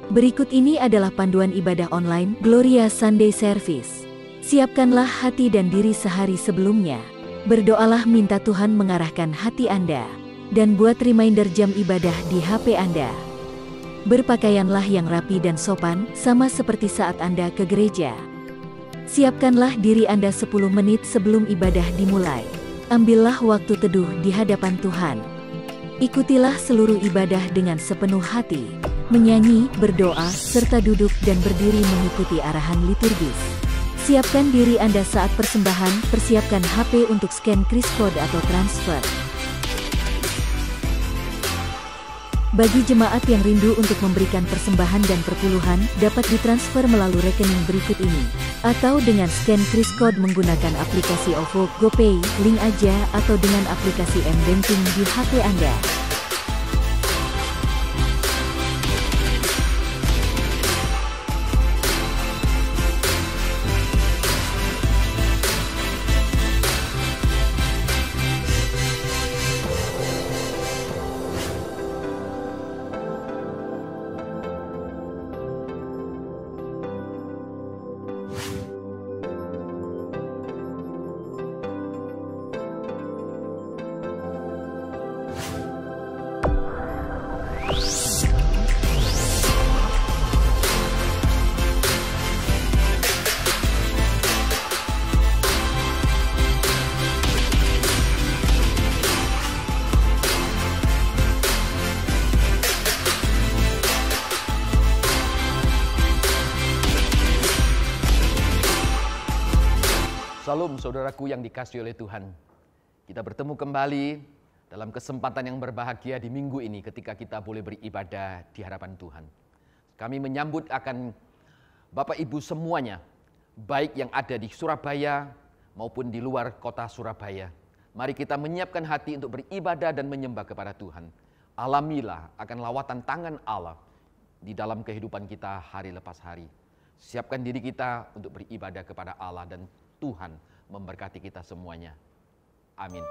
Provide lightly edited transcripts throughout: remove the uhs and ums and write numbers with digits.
Berikut ini adalah panduan ibadah online Gloria Sunday Service. Siapkanlah hati dan diri sehari sebelumnya. Berdoalah minta Tuhan mengarahkan hati Anda. Dan buat reminder jam ibadah di HP Anda. Berpakaianlah yang rapi dan sopan, sama seperti saat Anda ke gereja. Siapkanlah diri Anda 10 menit sebelum ibadah dimulai. Ambillah waktu teduh di hadapan Tuhan. Ikutilah seluruh ibadah dengan sepenuh hati. Menyanyi, berdoa, serta duduk dan berdiri mengikuti arahan liturgis. Siapkan diri Anda saat persembahan, persiapkan HP untuk scan kris code atau transfer. Bagi jemaat yang rindu untuk memberikan persembahan dan perpuluhan, dapat ditransfer melalui rekening berikut ini. Atau dengan scan kris code menggunakan aplikasi OVO, GoPay, link aja, atau dengan aplikasi M-Banking di HP Anda. Salam saudaraku yang dikasihi oleh Tuhan. Kita bertemu kembali dalam kesempatan yang berbahagia di minggu ini ketika kita boleh beribadah di hadapan Tuhan. Kami menyambut akan Bapak Ibu semuanya, baik yang ada di Surabaya maupun di luar kota Surabaya. Mari kita menyiapkan hati untuk beribadah dan menyembah kepada Tuhan. Alamilah akan lawatan tangan Allah di dalam kehidupan kita hari lepas hari. Siapkan diri kita untuk beribadah kepada Allah dan Tuhan memberkati kita semuanya. Amin.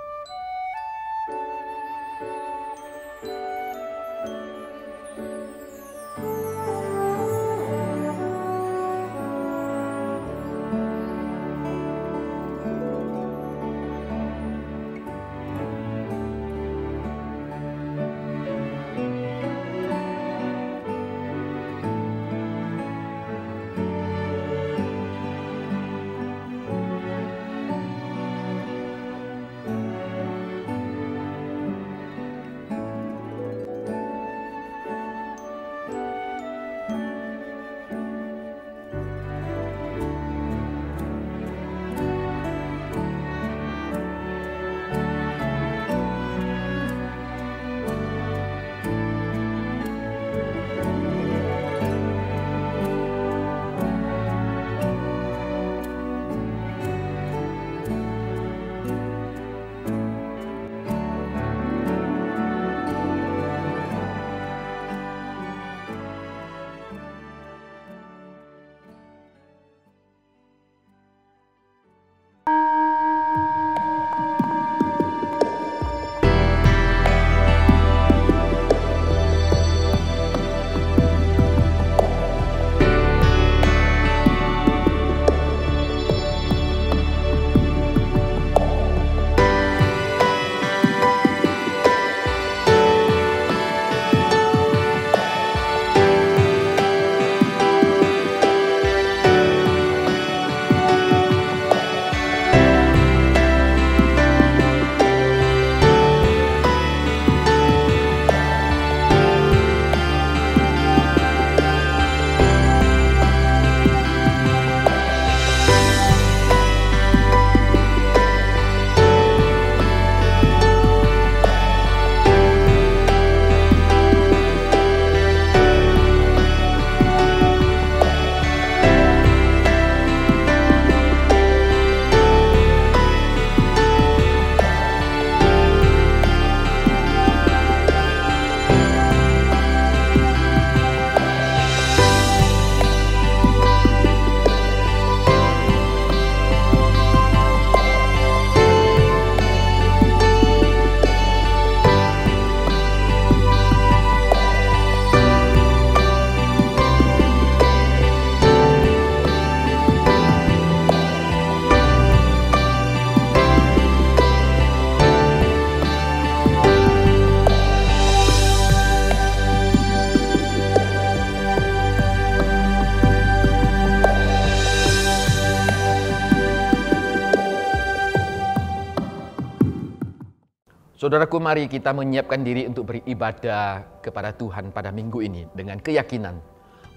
Saudaraku, mari kita menyiapkan diri untuk beribadah kepada Tuhan pada minggu ini dengan keyakinan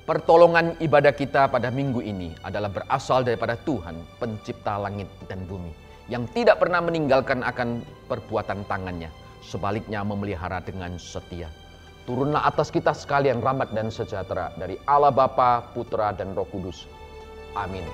pertolongan ibadah kita pada minggu ini adalah berasal daripada Tuhan, pencipta langit dan bumi, yang tidak pernah meninggalkan akan perbuatan tangannya, sebaliknya memelihara dengan setia. Turunlah atas kita sekalian rahmat dan sejahtera dari Allah Bapa, Putra, dan Roh Kudus. Amin.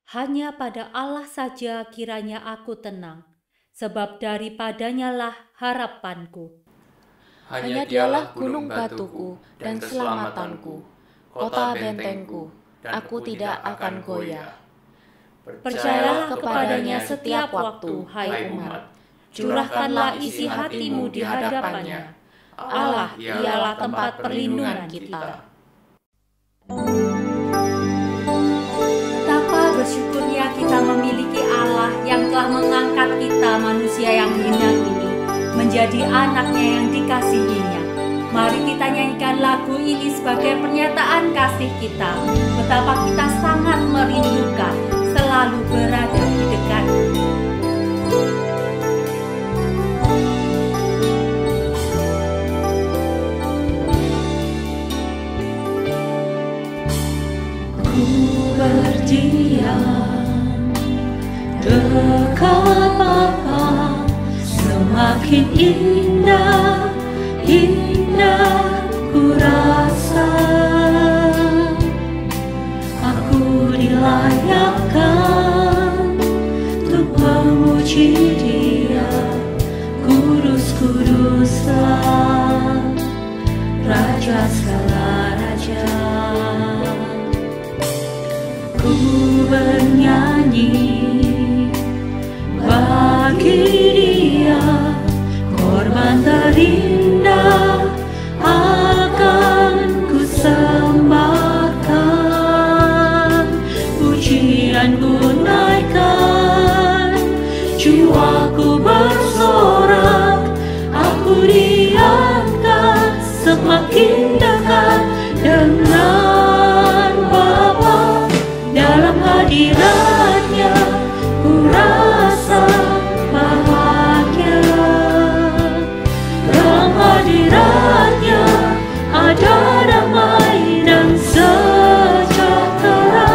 Hanya pada Allah saja kiranya aku tenang, sebab daripadanya lah harapanku. Hanya Dialah gunung batuku dan keselamatanku, kota bentengku, aku tidak akan goyah. Percayalah kepadanya setiap waktu, hai umat. Curahkanlah isi hatimu di hadapannya. Allah ialah tempat perlindungan kita. Bersyukurnya kita memiliki Allah yang telah mengangkat kita manusia yang hina ini menjadi anaknya yang dikasihinya. Mari kita nyanyikan lagu ini sebagai pernyataan kasih kita, betapa kita sangat merindukan selalu berada di dekatnya. Berdiam dekat Bapa, semakin indah, indah ku rasa. Aku dilayakkan untuk memuji Dia, kudus-kuduslah Raja segala raja. Ku bernyanyi bagi Dia, korban terindah akan ku sembahkan. Pujianku naikkan, jiwaku bersorak, aku diangkat semakin dekat dengan Bapa. Dalam hadiratnya ku rasa bahagia. Dalam hadiratnya ada damai dan sejahtera.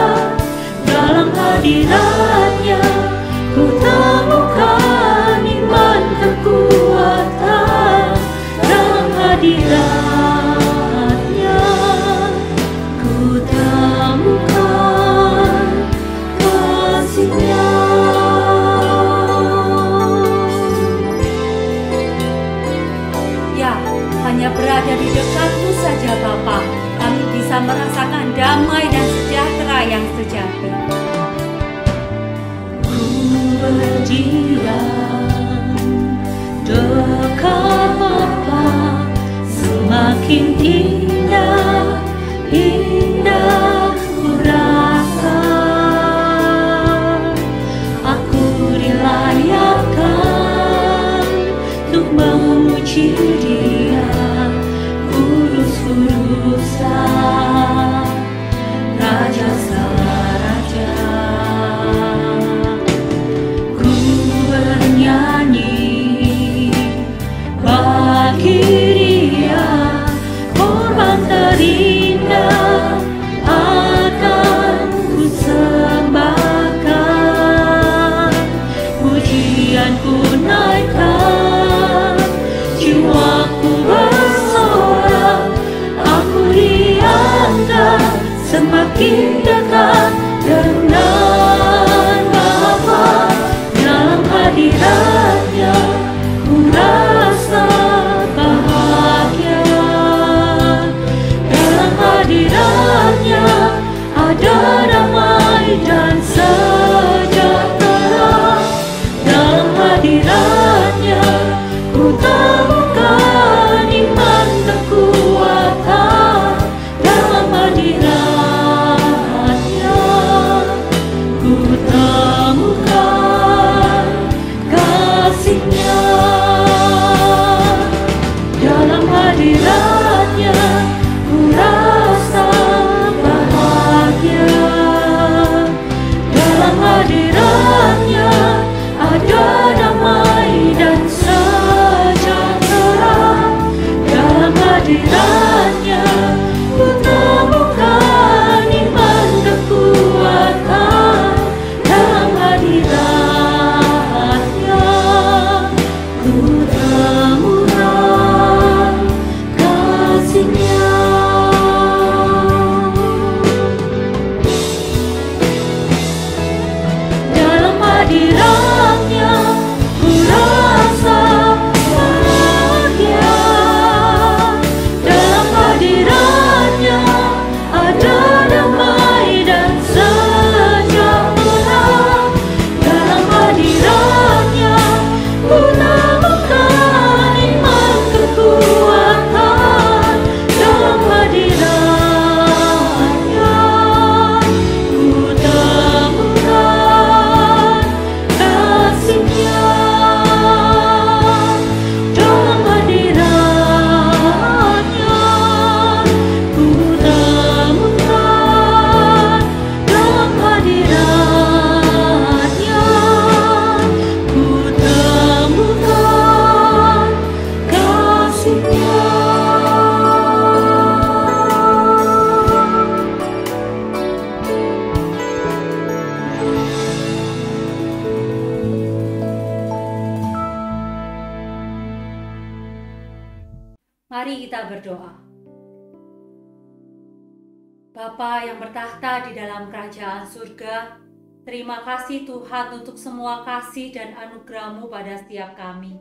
Dalam hadiratnya ku temukan iman kekuatan. Dalam hadiratnya ku temukan Ya, hanya berada di dekatmu saja Bapa, kami bisa merasakan damai dan sejahtera yang sejati. Ku berdiam dekat Bapa, semakin indah, indah ku rasa. Aku dilayakkan untuk memuji Dia, kudus-kuduslah Raja segala raja. Ku bernyanyi bagi Dia, korban terindah akan ku sembahkan. Pujianku naikkan, jiwaku bersorak, aku diangkat semakin dekat dengan Bapa. Dalam hadirat Mari kita berdoa. Bapa yang bertahta di dalam kerajaan surga, terima kasih Tuhan untuk semua kasih dan anugerah-Mu pada setiap kami.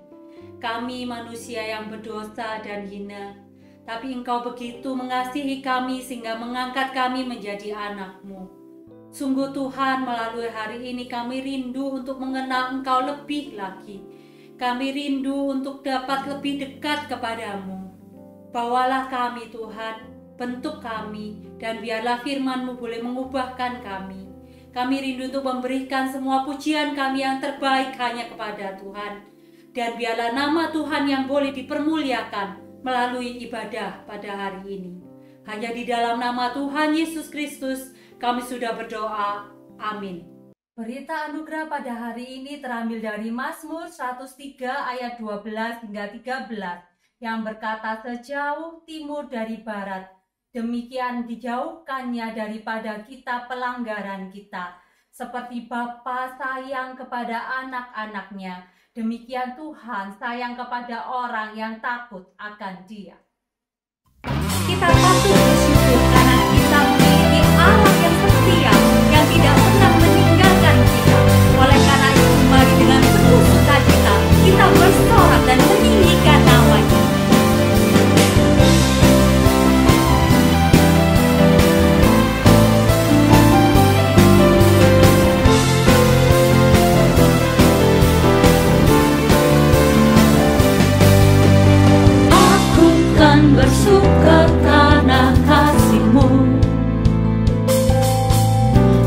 Kami manusia yang berdosa dan hina, tapi Engkau begitu mengasihi kami sehingga mengangkat kami menjadi anak-Mu. Sungguh Tuhan, melalui hari ini kami rindu untuk mengenal Engkau lebih lagi. Kami rindu untuk dapat lebih dekat kepadamu. Bawalah kami Tuhan, bentuk kami, dan biarlah firman-Mu boleh mengubahkan kami. Kami rindu untuk memberikan semua pujian kami yang terbaik hanya kepada Tuhan. Dan biarlah nama Tuhan yang boleh dipermuliakan melalui ibadah pada hari ini. Hanya di dalam nama Tuhan Yesus Kristus kami sudah berdoa. Amin. Berita anugerah pada hari ini terambil dari Mazmur 103 ayat 12 hingga 13 yang berkata, sejauh timur dari barat, demikian dijauhkannya daripada kita pelanggaran kita. Seperti Bapa sayang kepada anak-anaknya, demikian Tuhan sayang kepada orang yang takut akan Dia. Kita patut bersyukur karena kita memiliki Allah yang setia, yang tidak pernah meninggalkan kita. Oleh karena itu, mari dengan penuh sukacita kita bersorak dan meninggikan nama-Nya. Bersuka karena kasih-Mu,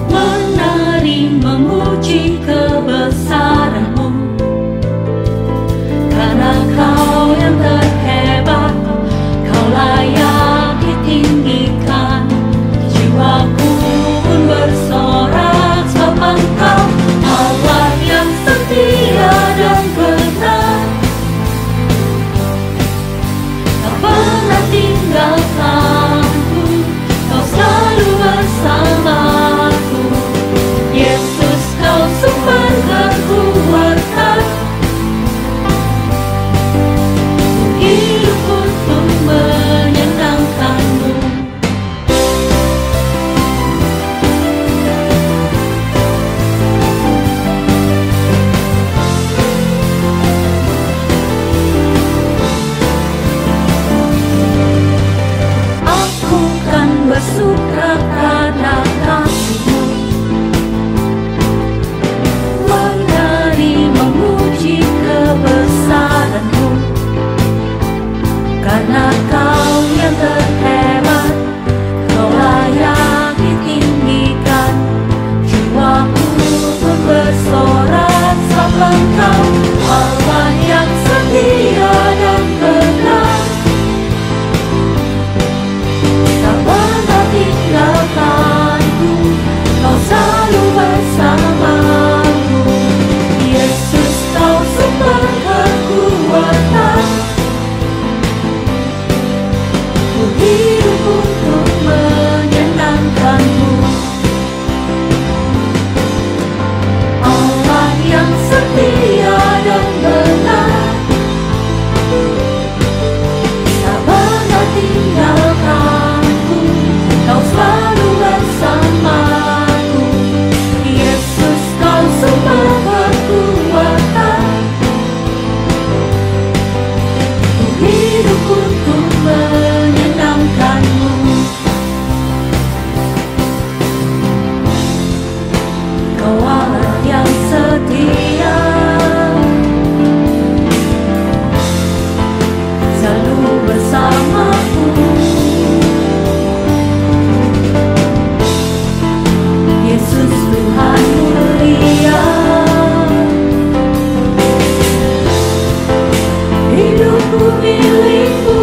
menari memuji kebesaran-Mu, karena Kau yang terhebat, Kau layak ditinggikan. Jiwaku pun bersorak sebab Engkau Allah yang setia dan benar. Pernah tinggalkanku, Kau selalu bersamaku. Yesus, Kau sumber kekuatan, hidup untuk menyenangkan-Mu. Bersuka karena kasih-Mu, menari memuji kebesaran-Mu, karena Kau yang terhebat, Kau layak ditinggikan. Jiwaku pun bersorak sebab Engkau Allah yang setia dan benar. Tinggalkanku, Kau selalu bersamaku. Yesus, Kau sumber kekuatan, ku hidup untuk menyenangkan-Mu. Allah yang setia dan benar, tak pernah tinggalkanku, Kau selalu bersamaku. Yesus, Kau sumber kekuatan, ku hidup untuk menyenangkan-Mu. Kau Allah yang setia, selalu bersamaku. Yesus Tuhan mulia, hidupku milik-Mu.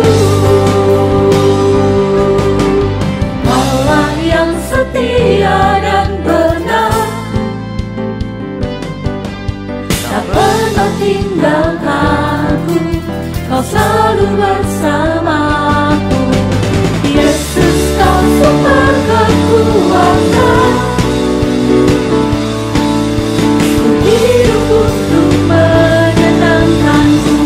Allah yang setia dan benar, tak pernah tinggalkanku, Kau selalu bersamaku. Yesus, Kau sumber kekuatan, ku hidup untuk menyenangkan-Mu.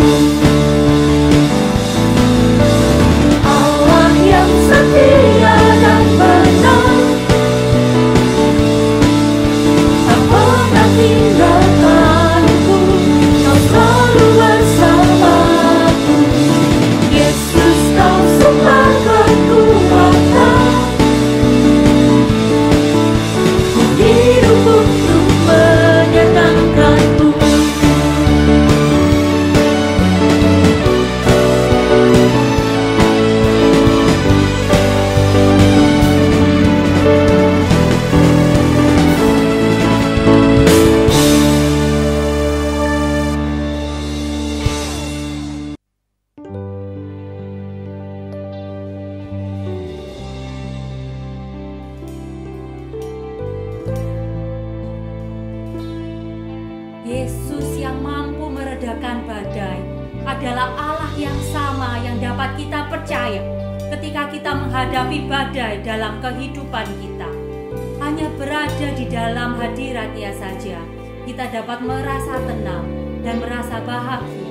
yang mampu meredakan badai, adalah Allah yang sama yang dapat kita percaya ketika kita menghadapi badai dalam kehidupan kita. Hanya berada di dalam hadirat-Nya saja, kita dapat merasa tenang dan merasa bahagia.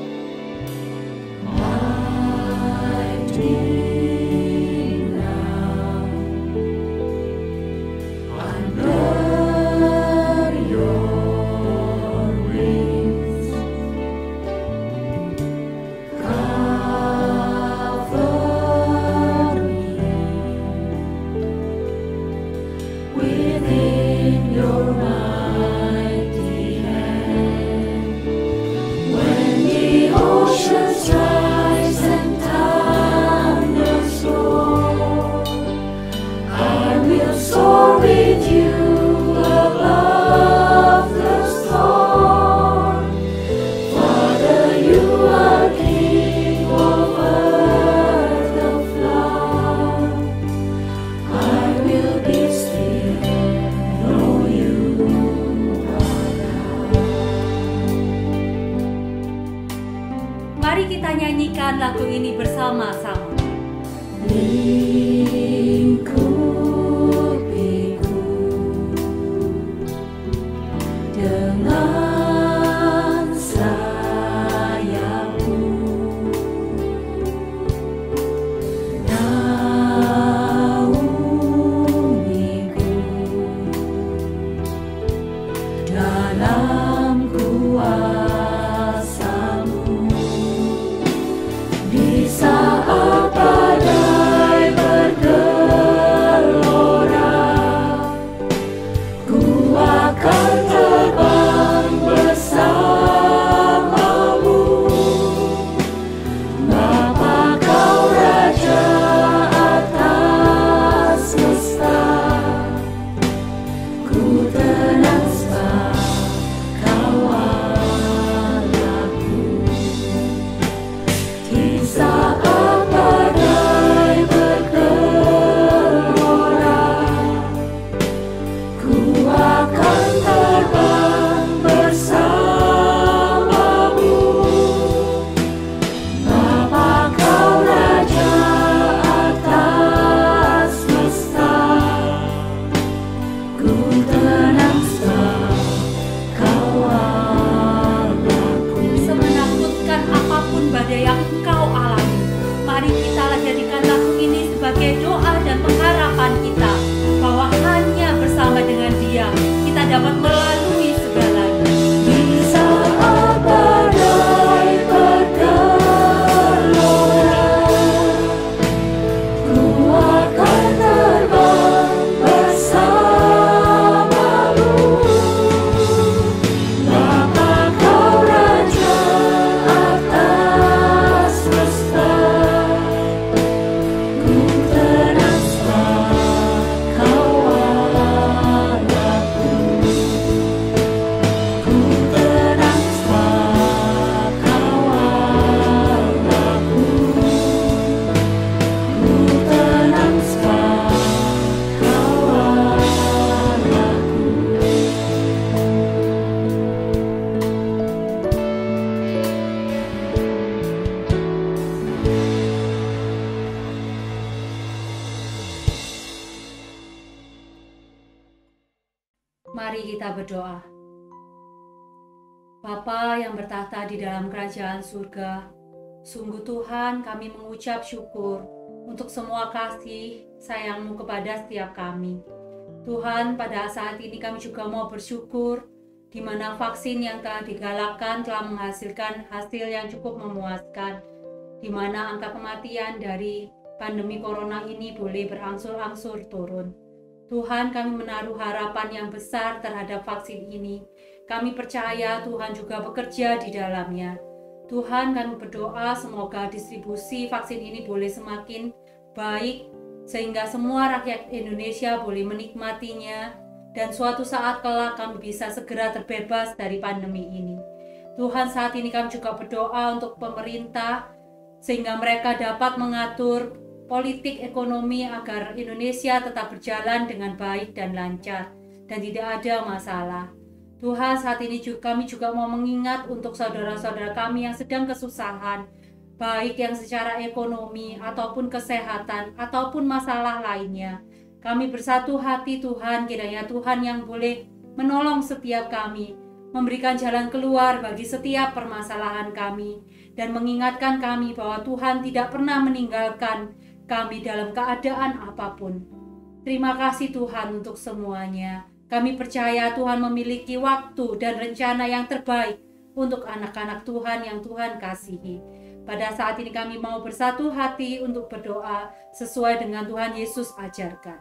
Mari kita nyanyikan lagu ini bersama-sama. Lingkupiku dengan sayapmu, naungiku dalam kuasa-Mu. Di saat badai bergelora, ku akan terbang bersama-Mu. Bapa, Kau Raja atas semesta, ku tenang sebab Kau Allahku. Di saat badai bergelora, ku akan terbang bersama-Mu. Bapa, Kau Raja atas semesta, ku tenang sebab Kau Allahku. Semenakutkan apapun badai yang engkau alami, mari kita jadikan lagu ini sebagai doa dan pengharapan kita bahwa hanya bersama dengan Dia kita dapat melalui segalanya. Di saat badai bergelora, ku akan terbang bersama-Mu. Bapa, Kau Raja atas semesta, ku tenang sebab Kau Allahku. Ku tenang sebab Kau Allahku. Ku tenang sebab Kau Allahku. Mari kita berdoa. Bapa yang bertahta di dalam kerajaan surga, sungguh Tuhan kami mengucap syukur untuk semua kasih sayang-Mu kepada setiap kami. Tuhan, pada saat ini kami juga mau bersyukur di mana vaksin yang telah digalakkan telah menghasilkan hasil yang cukup memuaskan, di mana angka kematian dari pandemi corona ini boleh berangsur-angsur turun. Tuhan, kami menaruh harapan yang besar terhadap vaksin ini. Kami percaya Tuhan juga bekerja di dalamnya. Tuhan, kami berdoa semoga distribusi vaksin ini boleh semakin baik, sehingga semua rakyat Indonesia boleh menikmatinya, dan suatu saat kelak kami bisa segera terbebas dari pandemi ini. Tuhan, saat ini kami juga berdoa untuk pemerintah, sehingga mereka dapat mengatur politik ekonomi agar Indonesia tetap berjalan dengan baik dan lancar dan tidak ada masalah. Tuhan, saat ini kami juga mau mengingat untuk saudara-saudara kami yang sedang kesusahan, baik yang secara ekonomi ataupun kesehatan ataupun masalah lainnya. Kami bersatu hati Tuhan, kiranya Tuhan yang boleh menolong setiap kami, memberikan jalan keluar bagi setiap permasalahan kami, dan mengingatkan kami bahwa Tuhan tidak pernah meninggalkan kami dalam keadaan apapun. Terima kasih Tuhan untuk semuanya. Kami percaya Tuhan memiliki waktu dan rencana yang terbaik untuk anak-anak Tuhan yang Tuhan kasihi. Pada saat ini kami mau bersatu hati untuk berdoa sesuai dengan Tuhan Yesus ajarkan.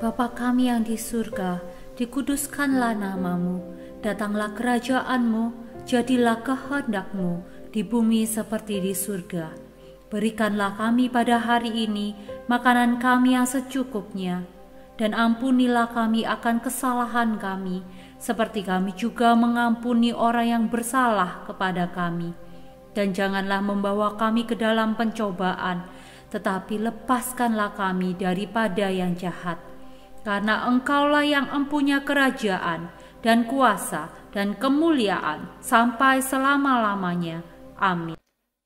Bapa kami yang di surga, dikuduskanlah namamu, datanglah kerajaanmu, jadilah kehendak-Mu di bumi seperti di surga. Berikanlah kami pada hari ini makanan kami yang secukupnya, dan ampunilah kami akan kesalahan kami, seperti kami juga mengampuni orang yang bersalah kepada kami. Dan janganlah membawa kami ke dalam pencobaan, tetapi lepaskanlah kami daripada yang jahat. Karena Engkaulah yang empunya kerajaan, dan kuasa, dan kemuliaan, sampai selama-lamanya. Amin.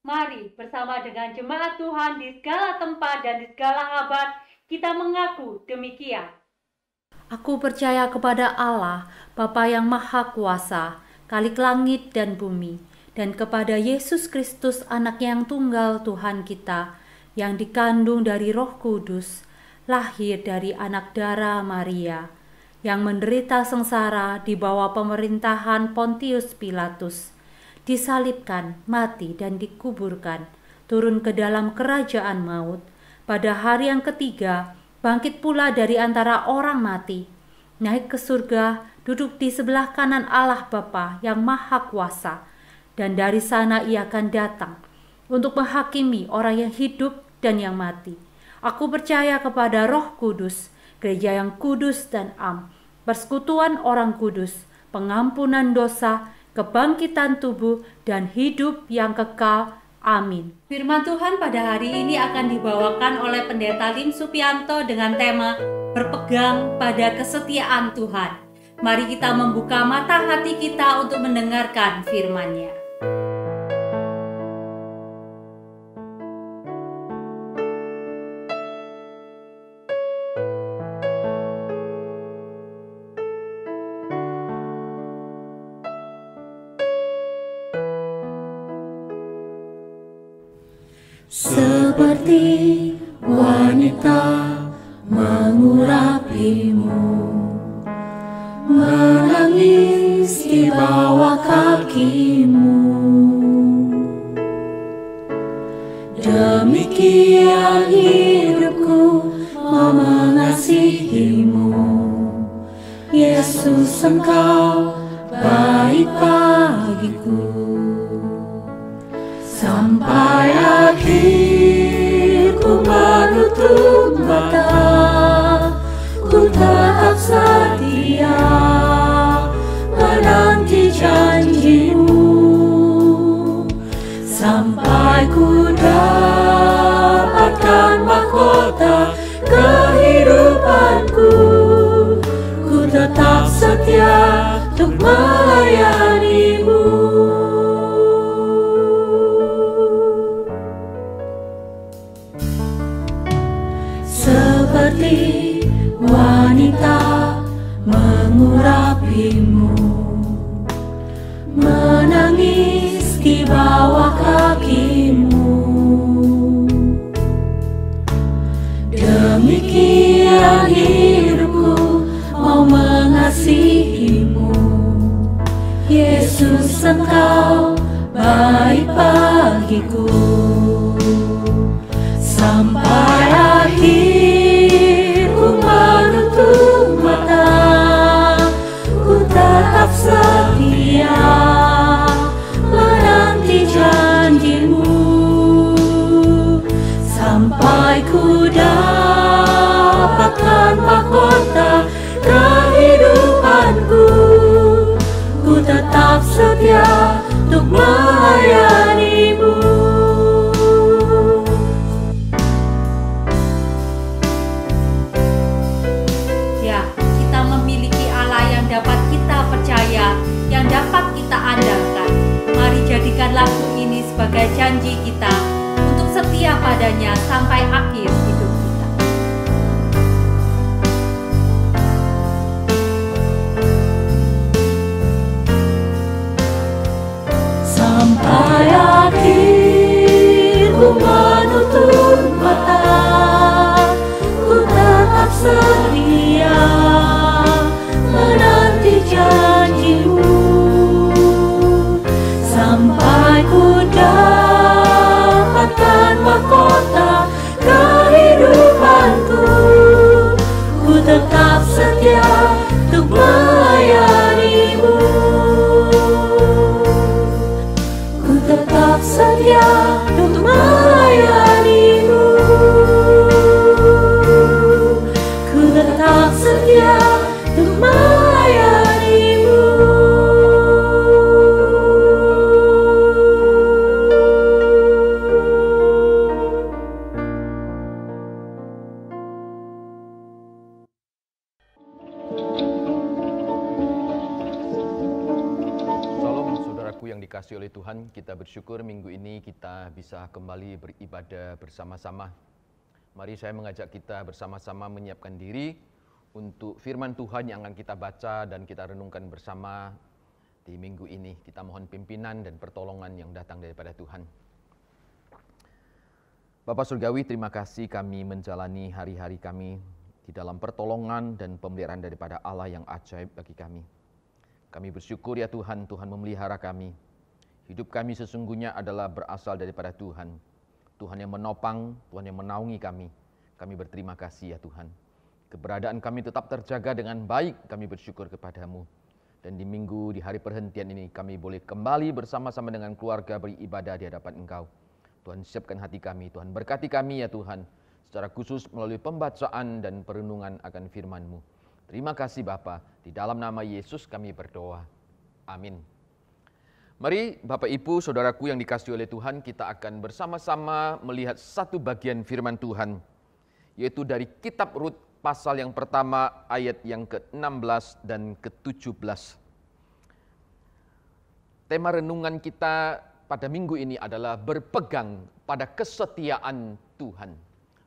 Mari bersama dengan jemaat Tuhan di segala tempat dan di segala abad, kita mengaku demikian. Aku percaya kepada Allah, Bapa yang Maha Kuasa, Khalik langit dan bumi, dan kepada Yesus Kristus, Anak yang tunggal Tuhan kita, yang dikandung dari Roh Kudus, lahir dari anak darah Maria, yang menderita sengsara di bawah pemerintahan Pontius Pilatus, disalibkan, mati, dan dikuburkan, turun ke dalam kerajaan maut, pada hari yang ketiga, bangkit pula dari antara orang mati, naik ke surga, duduk di sebelah kanan Allah Bapa yang Maha Kuasa, dan dari sana Ia akan datang untuk menghakimi orang yang hidup dan yang mati. Aku percaya kepada Roh Kudus, gereja yang kudus dan am, persekutuan orang kudus, pengampunan dosa, kebangkitan tubuh, dan hidup yang kekal. Amin. Firman Tuhan pada hari ini akan dibawakan oleh Pendeta Lim Supianto dengan tema Berpegang pada Kesetiaan Tuhan. Mari kita membuka mata hati kita untuk mendengarkan firman-Nya. Seperti wanita mengurapimu, menangis di bawah kakimu, demikian hidupku mau mengasihimu. Yesus, Engkau baik bagiku. Sampai akhir ku menutup mata, ku tetap setia menanti janji-Mu, sampai ku dapatkan mahkota kehidupanku. Ku tetap setia untuk melayani-Mu. Seperti wanita mengurapimu, menangis di bawah kakimu, demikian hidupku mau mengasihimu. Yesus, Engkau baik bagiku. Sampai akhir ku menutup mata, ku tetap setia menanti janji-Mu, sampai ku dapatkan mahkota kehidupanku. Ku tetap setia untuk melayani-Mu. Dapat kita percaya lagu ini sebagai janji kita untuk setia padanya sampai akhir hidup kita. Sampai akhir ku menutup mata, ku tetap setia menanti janjimu, sampai ku dapatkan mahkota kehidupanku. Ku tetap setia untuk melayanimu, ku tetap setia untuk melayanimu, ku tetap setia untuk melayanimu. Shalom saudaraku yang dikasihi oleh Tuhan, kita bersyukur minggu ini kita bisa kembali beribadah bersama-sama. Mari saya mengajak kita bersama-sama menyiapkan diri untuk firman Tuhan yang akan kita baca dan kita renungkan bersama di minggu ini. Kita mohon pimpinan dan pertolongan yang datang daripada Tuhan. Bapak Surgawi, terima kasih kami menjalani hari-hari kami di dalam pertolongan dan pemeliharaan daripada Allah yang ajaib bagi kami. Kami bersyukur ya Tuhan, Tuhan memelihara kami. Hidup kami sesungguhnya adalah berasal daripada Tuhan. Tuhan yang menopang, Tuhan yang menaungi kami. Kami berterima kasih ya Tuhan. Keberadaan kami tetap terjaga dengan baik, kami bersyukur kepadamu. Dan di minggu, di hari perhentian ini, kami boleh kembali bersama-sama dengan keluarga beribadah di hadapan Engkau. Tuhan siapkan hati kami, Tuhan berkati kami ya Tuhan. Secara khusus melalui pembacaan dan perenungan akan firman-Mu. Terima kasih Bapa, di dalam nama Yesus kami berdoa. Amin. Mari Bapak Ibu, Saudaraku yang dikasihi oleh Tuhan, kita akan bersama-sama melihat satu bagian firman Tuhan, yaitu dari kitab Rut pasal yang pertama ayat yang ke-16 dan ke-17. Tema renungan kita pada minggu ini adalah berpegang pada kesetiaan Tuhan.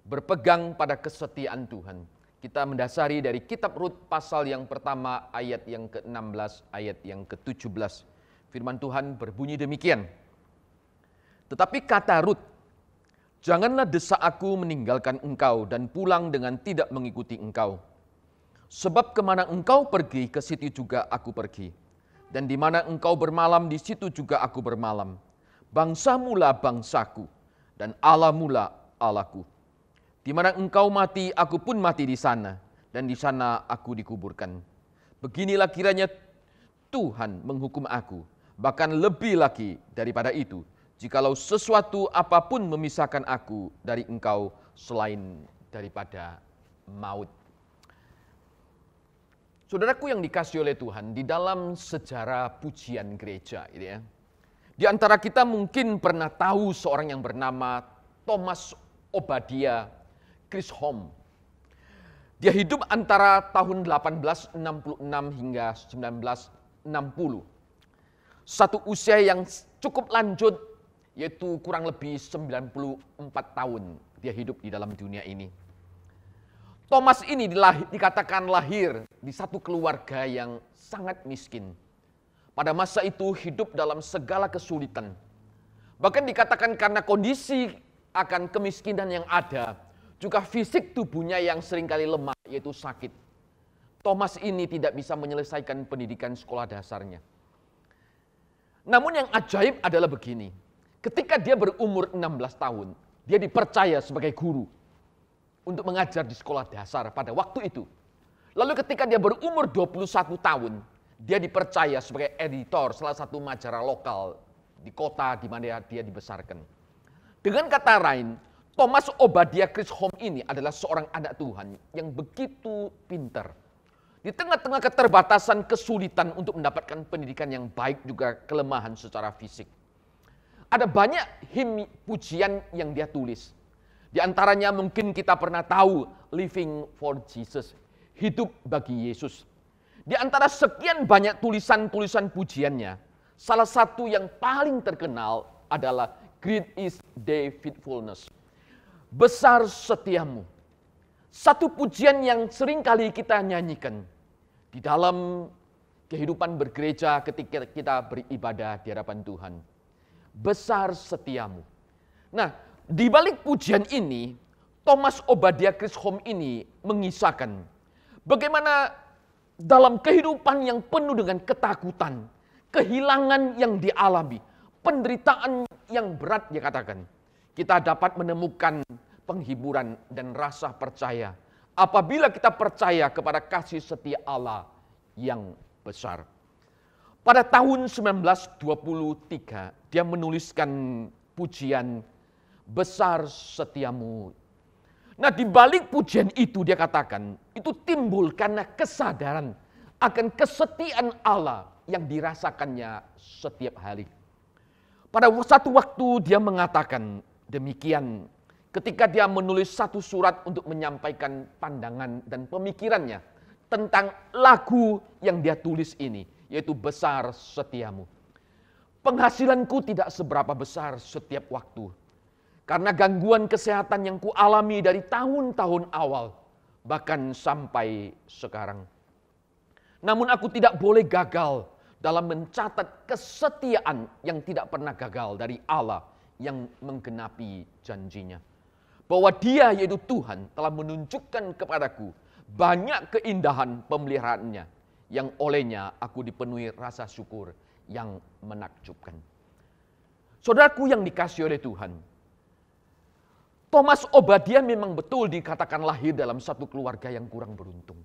Berpegang pada kesetiaan Tuhan. Kita mendasari dari kitab Rut pasal yang pertama ayat yang ke-16, ayat yang ke-17. Firman Tuhan berbunyi demikian. Tetapi kata Rut, janganlah desak aku meninggalkan engkau dan pulang dengan tidak mengikuti engkau. Sebab kemana engkau pergi, ke situ juga aku pergi. Dan di mana engkau bermalam, di situ juga aku bermalam. Bangsamu lah bangsaku, dan Allahmu lah Allahku. Di mana engkau mati, aku pun mati di sana, dan di sana aku dikuburkan. Beginilah kiranya Tuhan menghukum aku, bahkan lebih lagi daripada itu, jikalau sesuatu apapun memisahkan aku dari engkau selain daripada maut. Saudaraku yang dikasihi oleh Tuhan, di dalam sejarah pujian gereja, gitu ya, di antara kita mungkin pernah tahu seorang yang bernama Thomas Obadiah Chisholm. Dia hidup antara tahun 1866 hingga 1960. Satu usia yang cukup lanjut, yaitu kurang lebih 94 tahun dia hidup di dalam dunia ini. Thomas ini dikatakan lahir di satu keluarga yang sangat miskin. Pada masa itu hidup dalam segala kesulitan. Bahkan dikatakan karena kondisi akan kemiskinan yang ada, juga fisik tubuhnya yang seringkali lemah, yaitu sakit. Thomas ini tidak bisa menyelesaikan pendidikan sekolah dasarnya. Namun yang ajaib adalah begini, ketika dia berumur 16 tahun, dia dipercaya sebagai guru untuk mengajar di sekolah dasar pada waktu itu. Lalu ketika dia berumur 21 tahun, dia dipercaya sebagai editor salah satu majalah lokal di kota di mana dia dibesarkan. Dengan kata lain, Thomas Obadiah Chisholm ini adalah seorang anak Tuhan yang begitu pintar. Di tengah-tengah keterbatasan, kesulitan untuk mendapatkan pendidikan yang baik, juga kelemahan secara fisik. Ada banyak him pujian yang dia tulis. Di antaranya mungkin kita pernah tahu Living for Jesus, hidup bagi Yesus. Di antara sekian banyak tulisan-tulisan pujiannya, Salah satu yang paling terkenal adalah Great is thy faithfulness. Besar setiamu. Satu pujian yang sering kali kita nyanyikan di dalam kehidupan bergereja ketika kita beribadah di hadapan Tuhan. Besar setiamu. Nah, di balik pujian ini, Thomas Obadiah Chisholm ini mengisahkan bagaimana dalam kehidupan yang penuh dengan ketakutan, kehilangan yang dialami, penderitaan yang berat dia katakan, kita dapat menemukan penghiburan dan rasa percaya apabila kita percaya kepada kasih setia Allah yang besar. Pada tahun 1923, dia menuliskan pujian Besar Setiamu. Nah, di balik pujian itu dia katakan, itu timbul karena kesadaran akan kesetiaan Allah yang dirasakannya setiap hari. Pada satu waktu dia mengatakan demikian ketika dia menulis satu surat untuk menyampaikan pandangan dan pemikirannya tentang lagu yang dia tulis ini, yaitu Besar Setiamu. Penghasilanku tidak seberapa besar setiap waktu, karena gangguan kesehatan yang kualami dari tahun-tahun awal, bahkan sampai sekarang. Namun aku tidak boleh gagal dalam mencatat kesetiaan yang tidak pernah gagal dari Allah yang menggenapi janjinya. Bahwa Dia yaitu Tuhan telah menunjukkan kepadaku banyak keindahan pemeliharaannya yang olehnya aku dipenuhi rasa syukur yang menakjubkan. Saudaraku yang dikasihi oleh Tuhan, Thomas Obadiah memang betul dikatakan lahir dalam satu keluarga yang kurang beruntung.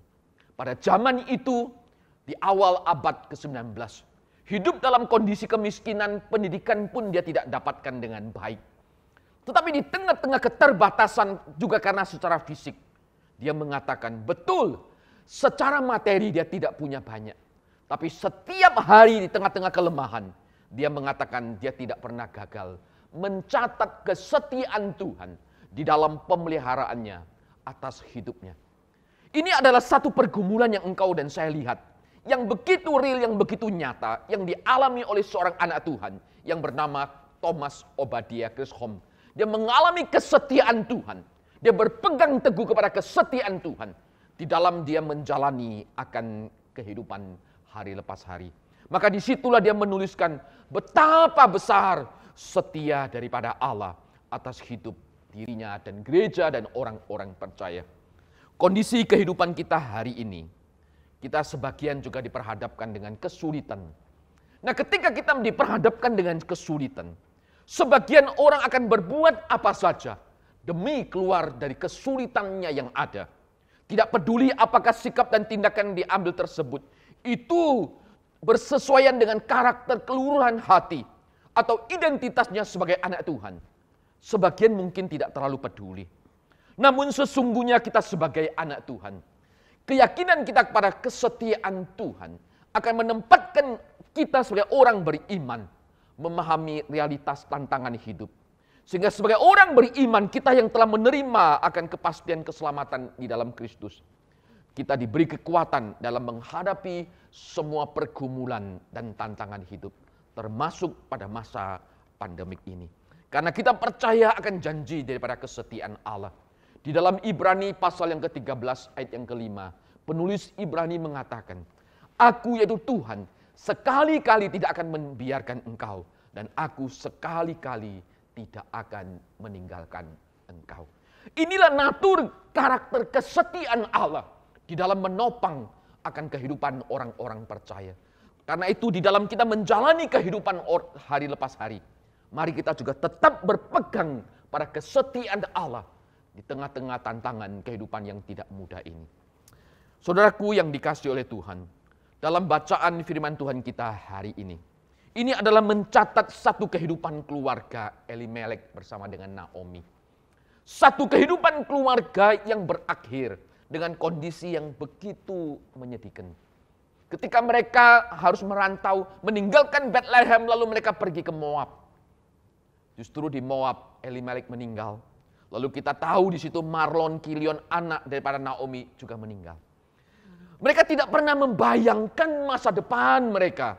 Pada zaman itu, di awal abad ke-19, hidup dalam kondisi kemiskinan, pendidikan pun dia tidak dapatkan dengan baik. Tetapi di tengah-tengah keterbatasan juga karena secara fisik, dia mengatakan betul, secara materi dia tidak punya banyak. Tapi setiap hari di tengah-tengah kelemahan, dia mengatakan dia tidak pernah gagal mencatat kesetiaan Tuhan di dalam pemeliharaannya atas hidupnya. Ini adalah satu pergumulan yang engkau dan saya lihat, yang begitu real, yang begitu nyata, yang dialami oleh seorang anak Tuhan yang bernama Thomas Obadiah Chisholm. Dia mengalami kesetiaan Tuhan. Dia berpegang teguh kepada kesetiaan Tuhan di dalam dia menjalani akan kehidupan hari lepas hari. Maka disitulah dia menuliskan betapa besar setia daripada Allah atas hidup dirinya dan gereja dan orang-orang percaya. Kondisi kehidupan kita hari ini, kita sebagian juga diperhadapkan dengan kesulitan. Nah, ketika kita diperhadapkan dengan kesulitan, sebagian orang akan berbuat apa saja demi keluar dari kesulitannya yang ada. Tidak peduli apakah sikap dan tindakan yang diambil tersebut itu bersesuaian dengan karakter keluruhan hati atau identitasnya sebagai anak Tuhan. Sebagian mungkin tidak terlalu peduli. Namun sesungguhnya kita sebagai anak Tuhan, keyakinan kita kepada kesetiaan Tuhan akan menempatkan kita sebagai orang beriman memahami realitas tantangan hidup. Sehingga sebagai orang beriman, kita yang telah menerima akan kepastian keselamatan di dalam Kristus, kita diberi kekuatan dalam menghadapi semua pergumulan dan tantangan hidup, termasuk pada masa pandemik ini. Karena kita percaya akan janji daripada kesetiaan Allah. Di dalam Ibrani pasal yang ke-13 ayat yang ke-5, penulis Ibrani mengatakan, Aku yaitu Tuhan sekali-kali tidak akan membiarkan engkau, dan aku sekali-kali tidak akan meninggalkan engkau. Inilah natur karakter kesetiaan Allah di dalam menopang akan kehidupan orang-orang percaya. Karena itu di dalam kita menjalani kehidupan hari lepas hari, mari kita juga tetap berpegang pada kesetiaan Allah di tengah-tengah tantangan kehidupan yang tidak mudah ini. Saudaraku yang dikasihi oleh Tuhan, dalam bacaan firman Tuhan kita hari ini adalah mencatat satu kehidupan keluarga Elimelek bersama dengan Naomi. Satu kehidupan keluarga yang berakhir dengan kondisi yang begitu menyedihkan. Ketika mereka harus merantau, meninggalkan Bethlehem lalu mereka pergi ke Moab. Justru di Moab Elimelek meninggal. Lalu kita tahu di situ Marlon, Kilion, anak daripada Naomi juga meninggal. Mereka tidak pernah membayangkan masa depan mereka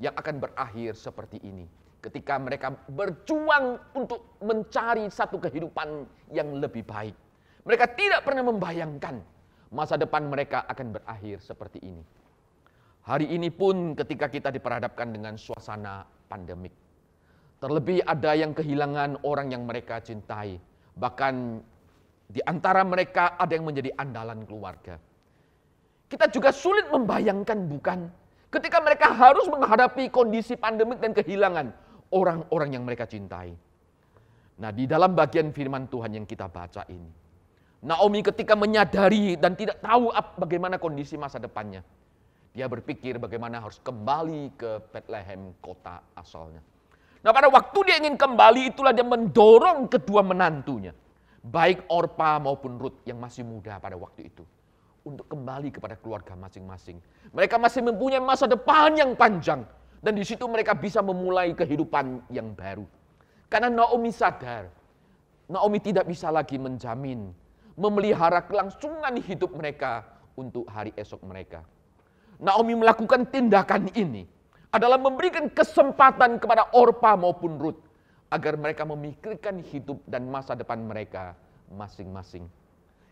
yang akan berakhir seperti ini. Ketika mereka berjuang untuk mencari satu kehidupan yang lebih baik. Mereka tidak pernah membayangkan masa depan mereka akan berakhir seperti ini. Hari ini pun ketika kita diperhadapkan dengan suasana pandemik. Terlebih ada yang kehilangan orang yang mereka cintai. Bahkan di antara mereka ada yang menjadi andalan keluarga. Kita juga sulit membayangkan bukan? Ketika mereka harus menghadapi kondisi pandemik dan kehilangan orang-orang yang mereka cintai. Nah, di dalam bagian firman Tuhan yang kita baca ini, Naomi ketika menyadari dan tidak tahu bagaimana kondisi masa depannya, dia berpikir bagaimana harus kembali ke Bethlehem, kota asalnya. Nah, pada waktu dia ingin kembali, itulah dia mendorong kedua menantunya, baik Orpa maupun Rut yang masih muda pada waktu itu, untuk kembali kepada keluarga masing-masing. Mereka masih mempunyai masa depan yang panjang. Dan di situ mereka bisa memulai kehidupan yang baru. Karena Naomi sadar, Naomi tidak bisa lagi menjamin, memelihara kelangsungan hidup mereka untuk hari esok mereka. Naomi melakukan tindakan ini adalah memberikan kesempatan kepada Orpa maupun Rut agar mereka memikirkan hidup dan masa depan mereka masing-masing.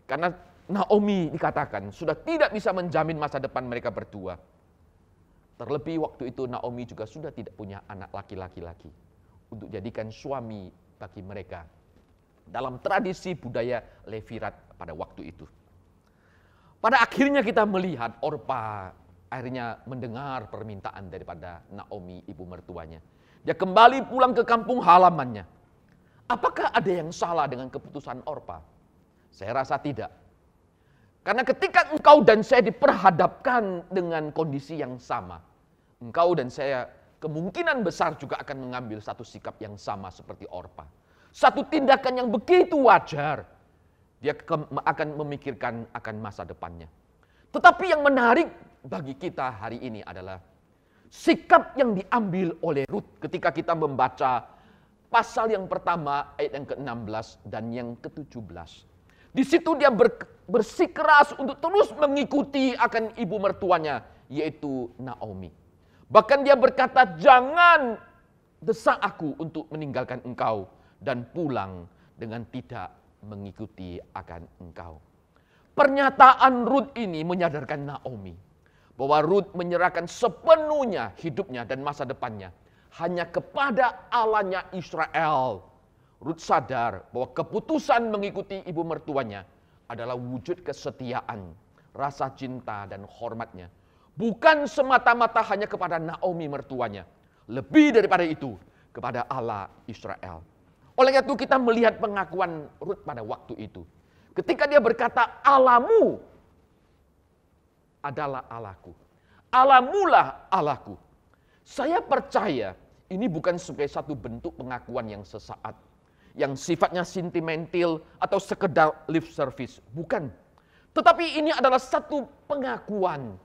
Karena Naomi dikatakan sudah tidak bisa menjamin masa depan mereka berdua. Terlebih waktu itu Naomi juga sudah tidak punya anak laki-laki lagi untuk jadikan suami bagi mereka dalam tradisi budaya Levirat pada waktu itu. Pada akhirnya kita melihat Orpa akhirnya mendengar permintaan daripada Naomi, ibu mertuanya. Dia kembali pulang ke kampung halamannya. Apakah ada yang salah dengan keputusan Orpa? Saya rasa tidak. Karena ketika engkau dan saya diperhadapkan dengan kondisi yang sama, engkau dan saya kemungkinan besar juga akan mengambil satu sikap yang sama seperti Orpa. Satu tindakan yang begitu wajar. Dia akan memikirkan akan masa depannya. Tetapi yang menarik bagi kita hari ini adalah sikap yang diambil oleh Rut ketika kita membaca pasal yang pertama ayat yang ke-16 dan yang ke-17. Di situ dia bersikeras untuk terus mengikuti akan ibu mertuanya, yaitu Naomi. Bahkan dia berkata, jangan desak aku untuk meninggalkan engkau dan pulang dengan tidak mengikuti akan engkau. Pernyataan Rut ini menyadarkan Naomi bahwa Rut menyerahkan sepenuhnya hidupnya dan masa depannya hanya kepada Allahnya Israel. Rut sadar bahwa keputusan mengikuti ibu mertuanya adalah wujud kesetiaan, rasa cinta dan hormatnya. Bukan semata-mata hanya kepada Naomi mertuanya. Lebih daripada itu, kepada Allah Israel. Oleh itu kita melihat pengakuan Rut pada waktu itu. Ketika dia berkata, Allahmu adalah Allahku. Allahmulah Allahku. Saya percaya ini bukan sebagai satu bentuk pengakuan yang sesaat. Yang sifatnya sentimental atau sekedar lip service. Bukan. Tetapi ini adalah satu pengakuan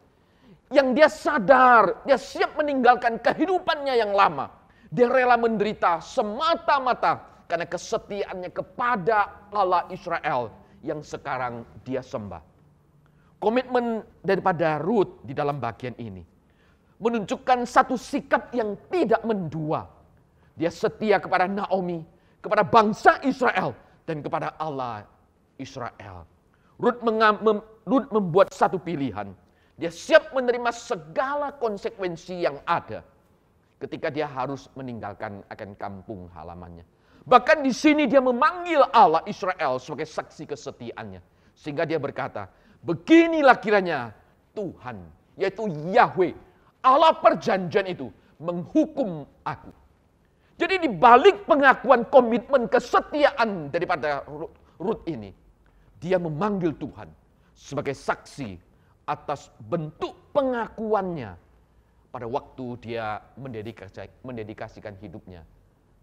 yang dia sadar, dia siap meninggalkan kehidupannya yang lama. Dia rela menderita semata-mata karena kesetiaannya kepada Allah Israel yang sekarang dia sembah. Komitmen daripada Rut di dalam bagian ini menunjukkan satu sikap yang tidak mendua. Dia setia kepada Naomi, kepada bangsa Israel, dan kepada Allah Israel. Rut membuat satu pilihan. Dia siap menerima segala konsekuensi yang ada ketika dia harus meninggalkan akan kampung halamannya. Bahkan di sini dia memanggil Allah Israel sebagai saksi kesetiaannya. Sehingga dia berkata, beginilah kiranya Tuhan, yaitu Yahweh, Allah perjanjian itu, menghukum aku. Jadi di balik pengakuan komitmen kesetiaan daripada Rut ini, dia memanggil Tuhan sebagai saksi atas bentuk pengakuannya pada waktu dia mendedikasikan hidupnya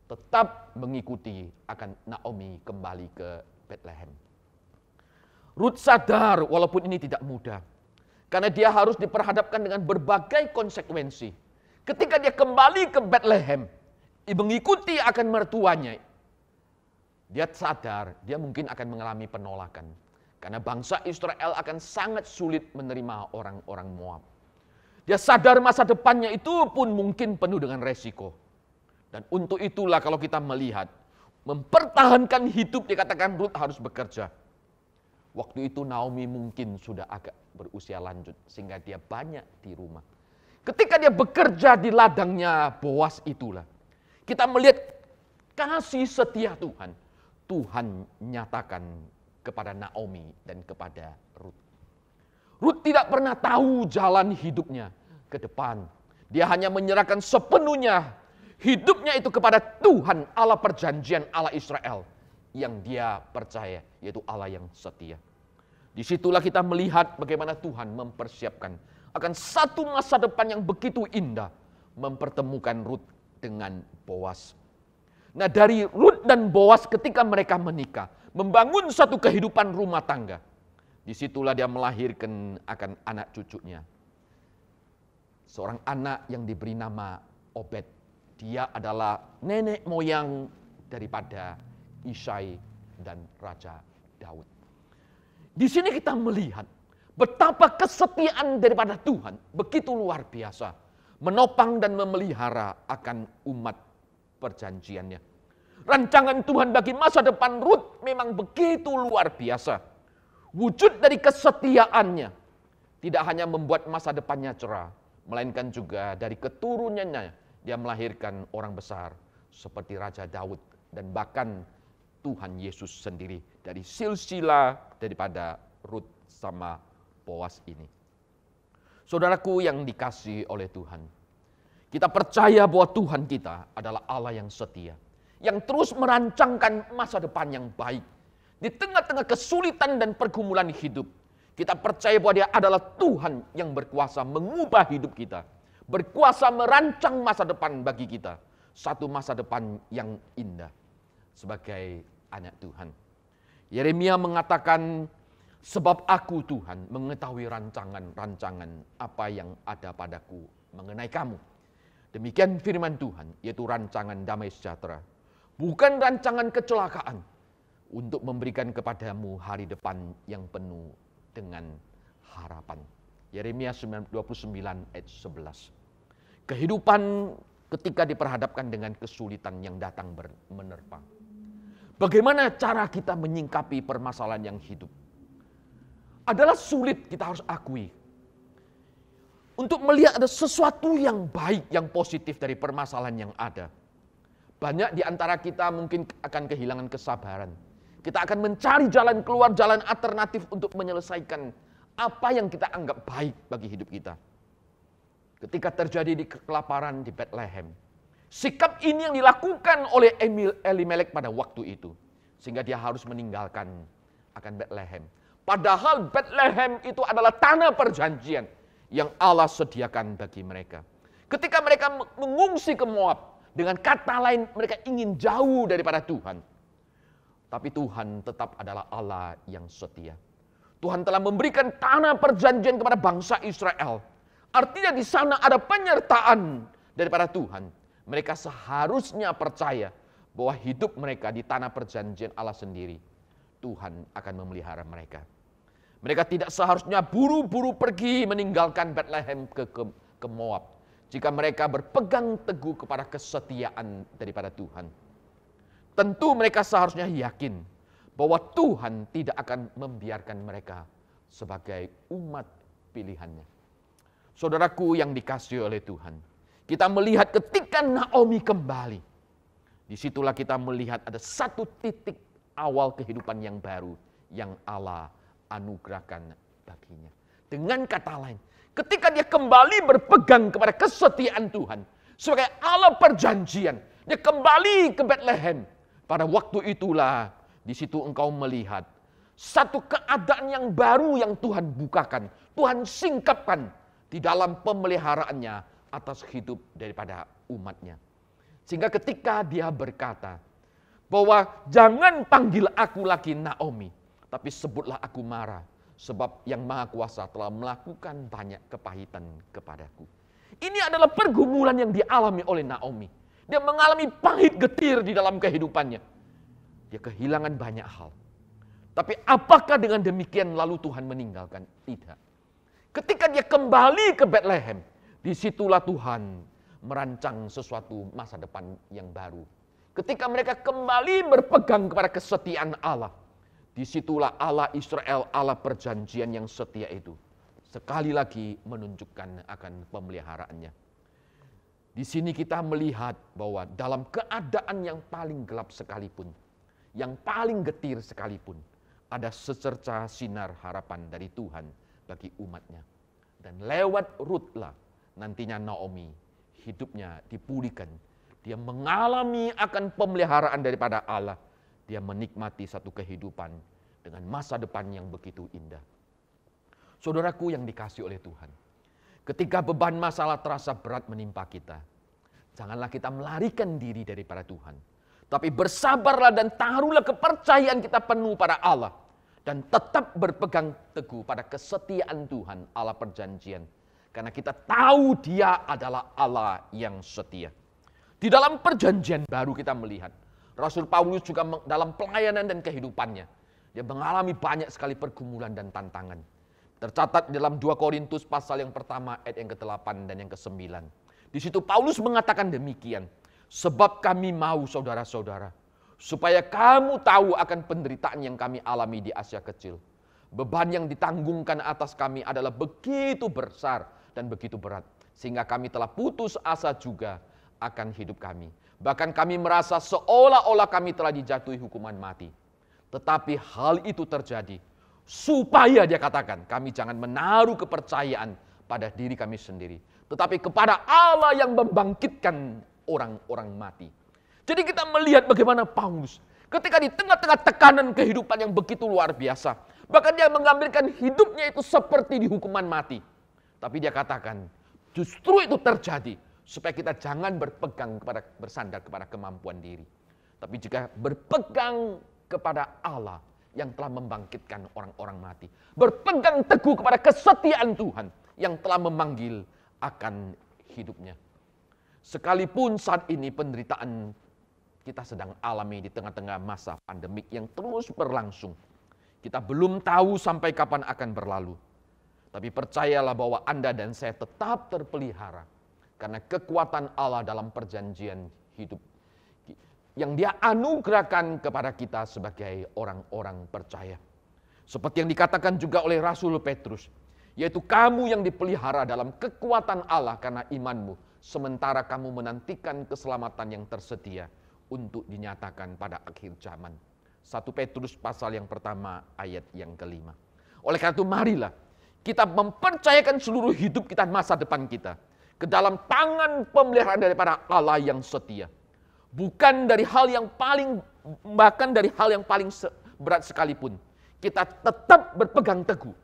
tetap mengikuti akan Naomi kembali ke Bethlehem. Rut sadar walaupun ini tidak mudah karena dia harus diperhadapkan dengan berbagai konsekuensi. Ketika dia kembali ke Bethlehem mengikuti akan mertuanya, dia sadar dia mungkin akan mengalami penolakan. Karena bangsa Israel akan sangat sulit menerima orang-orang Moab. Dia sadar masa depannya itu pun mungkin penuh dengan resiko. Dan untuk itulah kalau kita melihat, mempertahankan hidup dikatakan Rut harus bekerja. Waktu itu Naomi mungkin sudah agak berusia lanjut sehingga dia banyak di rumah. Ketika dia bekerja di ladangnya Boas itulah, kita melihat kasih setia Tuhan. Tuhan nyatakan kepada Naomi dan kepada Rut. Rut tidak pernah tahu jalan hidupnya ke depan. Dia hanya menyerahkan sepenuhnya hidupnya itu kepada Tuhan Allah perjanjian, Allah Israel yang dia percaya, yaitu Allah yang setia. Disitulah kita melihat bagaimana Tuhan mempersiapkan akan satu masa depan yang begitu indah, mempertemukan Rut dengan Boas. Nah, dari Rut dan Boas ketika mereka menikah, membangun satu kehidupan rumah tangga, disitulah dia melahirkan akan anak cucunya. Seorang anak yang diberi nama Obed. Dia adalah nenek moyang daripada Isai dan Raja Daud. Di sini kita melihat betapa kesetiaan daripada Tuhan begitu luar biasa. Menopang dan memelihara akan umat perjanjiannya. Rancangan Tuhan bagi masa depan Rut memang begitu luar biasa. Wujud dari kesetiaannya tidak hanya membuat masa depannya cerah, melainkan juga dari keturunannya dia melahirkan orang besar seperti Raja Daud dan bahkan Tuhan Yesus sendiri dari silsilah daripada Rut sama Boas ini. Saudaraku yang dikasihi oleh Tuhan, kita percaya bahwa Tuhan kita adalah Allah yang setia, yang terus merancangkan masa depan yang baik. Di tengah-tengah kesulitan dan pergumulan hidup, kita percaya bahwa Dia adalah Tuhan yang berkuasa mengubah hidup kita, berkuasa merancang masa depan bagi kita, satu masa depan yang indah sebagai anak Tuhan. Yeremia mengatakan, sebab aku Tuhan mengetahui rancangan-rancangan apa yang ada padaku mengenai kamu. Demikian firman Tuhan, yaitu rancangan damai sejahtera, bukan rancangan kecelakaan, untuk memberikan kepadamu hari depan yang penuh dengan harapan. Yeremia 29 ayat 11. Kehidupan ketika diperhadapkan dengan kesulitan yang datang menerpa. Bagaimana cara kita menyingkapi permasalahan yang hidup? Adalah sulit, kita harus akui. Untuk melihat ada sesuatu yang baik, yang positif dari permasalahan yang ada. Banyak di antara kita mungkin akan kehilangan kesabaran. Kita akan mencari jalan keluar, jalan alternatif untuk menyelesaikan apa yang kita anggap baik bagi hidup kita. Ketika terjadi di kelaparan di Bethlehem, sikap ini yang dilakukan oleh Elimelek pada waktu itu, sehingga dia harus meninggalkan akan Bethlehem. Padahal Bethlehem itu adalah tanah perjanjian yang Allah sediakan bagi mereka. Ketika mereka mengungsi ke Moab, dengan kata lain mereka ingin jauh daripada Tuhan. Tapi Tuhan tetap adalah Allah yang setia. Tuhan telah memberikan tanah perjanjian kepada bangsa Israel. Artinya di sana ada penyertaan daripada Tuhan. Mereka seharusnya percaya bahwa hidup mereka di tanah perjanjian Allah sendiri, Tuhan akan memelihara mereka. Mereka tidak seharusnya buru-buru pergi meninggalkan Bethlehem ke Moab, jika mereka berpegang teguh kepada kesetiaan daripada Tuhan. Tentu mereka seharusnya yakin bahwa Tuhan tidak akan membiarkan mereka sebagai umat pilihannya. Saudaraku yang dikasihi oleh Tuhan, kita melihat ketika Naomi kembali, disitulah kita melihat ada satu titik awal kehidupan yang baru yang Allah anugerahkan baginya. Dengan kata lain, ketika dia kembali berpegang kepada kesetiaan Tuhan sebagai Allah perjanjian, dia kembali ke Bethlehem. Pada waktu itulah di situ engkau melihat satu keadaan yang baru yang Tuhan bukakan, Tuhan singkapkan di dalam pemeliharaannya atas hidup daripada umatnya. Sehingga ketika dia berkata bahwa jangan panggil aku lagi Naomi, tapi sebutlah aku Mara, sebab yang Maha Kuasa telah melakukan banyak kepahitan kepadaku. Ini adalah pergumulan yang dialami oleh Naomi. Dia mengalami pahit getir di dalam kehidupannya. Dia kehilangan banyak hal. Tapi apakah dengan demikian lalu Tuhan meninggalkan? Tidak. Ketika dia kembali ke Bethlehem, Disitulah Tuhan merancang sesuatu masa depan yang baru. Ketika mereka kembali berpegang kepada kesetiaan Allah, disitulah Allah Israel, Allah perjanjian yang setia itu, sekali lagi menunjukkan akan pemeliharaannya. Di sini kita melihat bahwa dalam keadaan yang paling gelap sekalipun, yang paling getir sekalipun, ada secerca sinar harapan dari Tuhan bagi umatnya. Dan lewat Rut lah nantinya Naomi hidupnya dipulihkan. Dia mengalami akan pemeliharaan daripada Allah. Dia menikmati satu kehidupan dengan masa depan yang begitu indah. Saudaraku yang dikasihi oleh Tuhan, ketika beban masalah terasa berat menimpa kita, janganlah kita melarikan diri daripada Tuhan. Tapi bersabarlah dan taruhlah kepercayaan kita penuh pada Allah. Dan tetap berpegang teguh pada kesetiaan Tuhan, Allah perjanjian. Karena kita tahu Dia adalah Allah yang setia. Di dalam perjanjian baru kita melihat, Rasul Paulus juga dalam pelayanan dan kehidupannya, dia mengalami banyak sekali pergumulan dan tantangan. Tercatat dalam 2 Korintus pasal yang pertama ayat yang ke-8 dan yang ke-9. Di situ Paulus mengatakan demikian, sebab kami mau saudara-saudara, supaya kamu tahu akan penderitaan yang kami alami di Asia Kecil. Beban yang ditanggungkan atas kami adalah begitu besar dan begitu berat, sehingga kami telah putus asa juga akan hidup kami. Bahkan kami merasa seolah-olah kami telah dijatuhi hukuman mati. Tetapi hal itu terjadi supaya, dia katakan, kami jangan menaruh kepercayaan pada diri kami sendiri, tetapi kepada Allah yang membangkitkan orang-orang mati. Jadi kita melihat bagaimana Paulus ketika di tengah-tengah tekanan kehidupan yang begitu luar biasa, bahkan dia mengambilkan hidupnya itu seperti di hukuman mati. Tapi dia katakan, justru itu terjadi supaya kita jangan bersandar kepada kemampuan diri, tapi juga berpegang kepada Allah yang telah membangkitkan orang-orang mati. Berpegang teguh kepada kesetiaan Tuhan yang telah memanggil akan hidupnya. Sekalipun saat ini penderitaan kita sedang alami di tengah-tengah masa pandemik yang terus berlangsung, kita belum tahu sampai kapan akan berlalu. Tapi percayalah bahwa Anda dan saya tetap terpelihara karena kekuatan Allah dalam perjanjian hidup yang Dia anugerahkan kepada kita sebagai orang-orang percaya. Seperti yang dikatakan juga oleh Rasul Petrus, yaitu kamu yang dipelihara dalam kekuatan Allah karena imanmu, sementara kamu menantikan keselamatan yang tersedia untuk dinyatakan pada akhir zaman. 1 Petrus pasal yang pertama ayat yang ke-5. Oleh karena itu marilah kita mempercayakan seluruh hidup kita, masa depan kita, ke dalam tangan pemeliharaan daripada Allah yang setia. Bukan dari hal yang paling, bahkan dari hal yang paling berat sekalipun, kita tetap berpegang teguh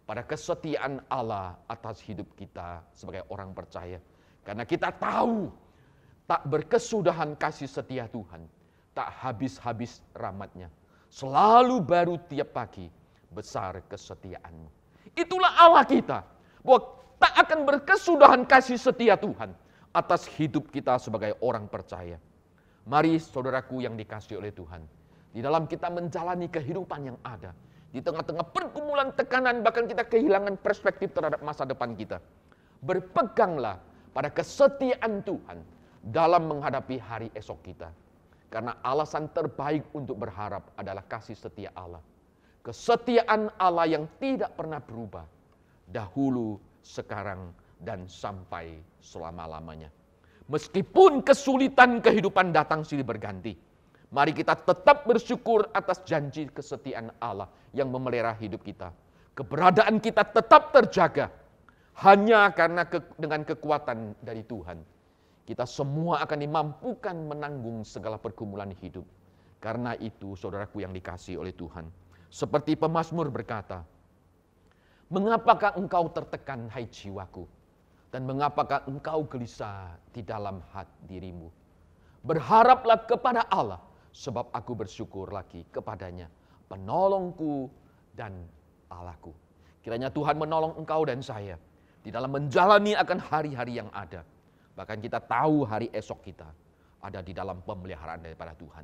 pada kesetiaan Allah atas hidup kita sebagai orang percaya. Karena kita tahu tak berkesudahan kasih setia Tuhan, tak habis-habis rahmat-Nya. Selalu baru tiap pagi, besar kesetiaan-Mu. Itulah Allah kita, bahwa tak akan berkesudahan kasih setia Tuhan atas hidup kita sebagai orang percaya. Mari saudaraku yang dikasihi oleh Tuhan, di dalam kita menjalani kehidupan yang ada, di tengah-tengah pergumulan tekanan, bahkan kita kehilangan perspektif terhadap masa depan kita, berpeganglah pada kesetiaan Tuhan dalam menghadapi hari esok kita. Karena alasan terbaik untuk berharap adalah kasih setia Allah. Kesetiaan Allah yang tidak pernah berubah, dahulu, sekarang, dan sampai selama-lamanya. Meskipun kesulitan kehidupan datang silih berganti, mari kita tetap bersyukur atas janji kesetiaan Allah yang memelihara hidup kita. Keberadaan kita tetap terjaga, hanya karena dengan kekuatan dari Tuhan. Kita semua akan dimampukan menanggung segala pergumulan hidup. Karena itu, saudaraku yang dikasihi oleh Tuhan, seperti pemazmur berkata, mengapakah engkau tertekan, hai jiwaku? Dan mengapakah engkau gelisah di dalam hati dirimu? Berharaplah kepada Allah, sebab aku bersyukur lagi kepadanya, penolongku dan Allahku. Kiranya Tuhan menolong engkau dan saya di dalam menjalani akan hari-hari yang ada. Bahkan kita tahu hari esok kita ada di dalam pemeliharaan daripada Tuhan.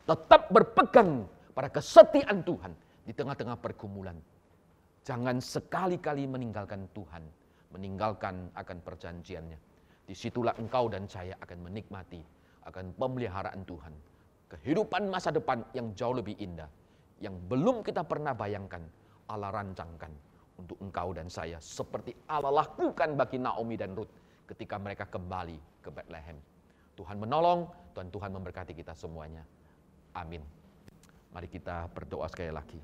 Tetap berpegang pada kesetiaan Tuhan di tengah-tengah pergumulan. Jangan sekali-kali meninggalkan Tuhan meninggalkan akan perjanjiannya. Disitulah engkau dan saya akan menikmati akan pemeliharaan Tuhan. Kehidupan masa depan yang jauh lebih indah, yang belum kita pernah bayangkan, Allah rancangkan untuk engkau dan saya, seperti Allah lakukan bagi Naomi dan Ruth ketika mereka kembali ke Bethlehem. Tuhan menolong, dan Tuhan memberkati kita semuanya. Amin. Mari kita berdoa sekali lagi.